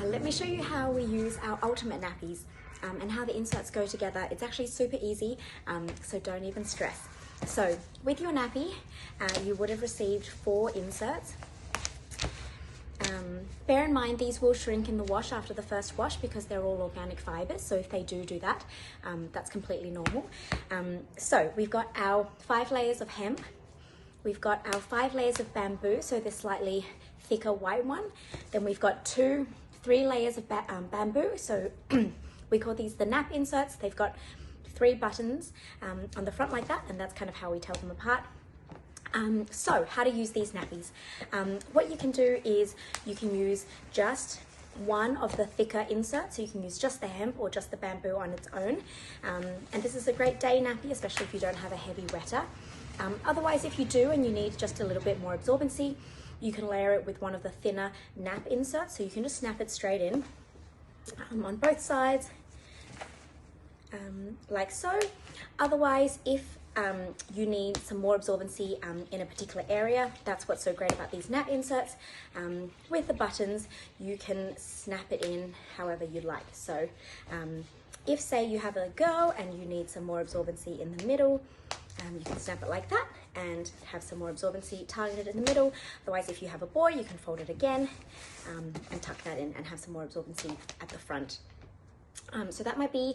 Let me show you how we use our Ultimate Nappies and how the inserts go together. It's actually super easy, so don't even stress. So with your nappy, you would have received 4 inserts. Bear in mind these will shrink in the wash after the first wash because they're all organic fibers, so if they do that, that's completely normal. So we've got our 5 layers of hemp, we've got our 5 layers of bamboo, so the slightly thicker white one, then we've got 3 layers of bamboo, so we call these the nap inserts. They've got 3 buttons on the front like that, and that's kind of how we tell them apart. So how to use these nappies. What you can do is you can use just one of the thicker inserts, so you can use just the hemp or just the bamboo on its own. And this is a great day nappy, especially if you don't have a heavy wetter. Otherwise, if you do and you need just a little bit more absorbency, you can layer it with one of the thinner nap inserts, so you can just snap it straight in on both sides, like so. Otherwise, if you need some more absorbency in a particular area, that's what's so great about these nap inserts. With the buttons, you can snap it in however you like. So if say you have a girl and you need some more absorbency in the middle, you can snap it like that and have some more absorbency targeted in the middle. Otherwise, if you have a boy, you can fold it again and tuck that in and have some more absorbency at the front. So that might be,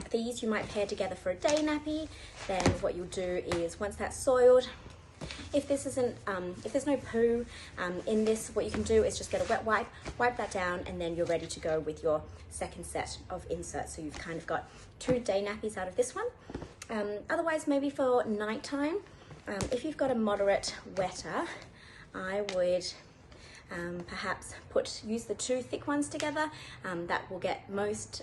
these you might pair together for a day nappy. Then what you'll do is once that's soiled, if this isn't, if there's no poo in this, what you can do is just get a wet wipe, wipe that down, and then you're ready to go with your second set of inserts. So you've kind of got 2 day nappies out of this one. Otherwise, maybe for nighttime, if you've got a moderate wetter, I would perhaps use the 2 thick ones together. That will get most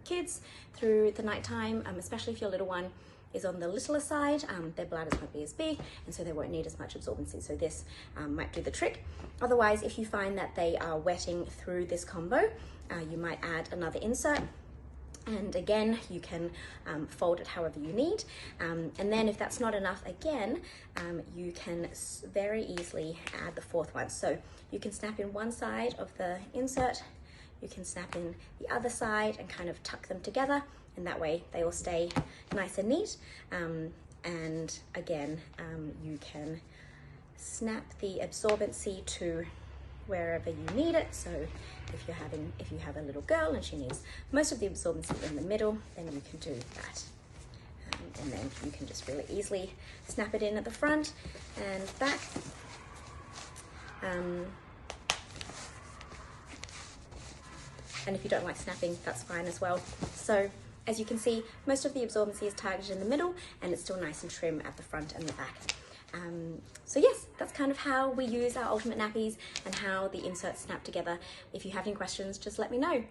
kids through the nighttime, especially if your little one is on the littler side. Their bladders won't be as big, and so they won't need as much absorbency, so this might do the trick. Otherwise, if you find that they are wetting through this combo, you might add another insert. And again, you can fold it however you need. And then if that's not enough, again, you can very easily add the 4th one. So you can snap in one side of the insert, you can snap in the other side and kind of tuck them together. And that way they will stay nice and neat. And again, you can snap the absorbency to wherever you need it. So if you have a little girl and she needs most of the absorbency in the middle, then you can do that. And then you can just really easily snap it in at the front and back. And if you don't like snapping, that's fine as well. So as you can see, most of the absorbency is targeted in the middle, and it's still nice and trim at the front and the back. So yes, that's kind of how we use our Ultimate Nappies and how the inserts snap together. If you have any questions, just let me know.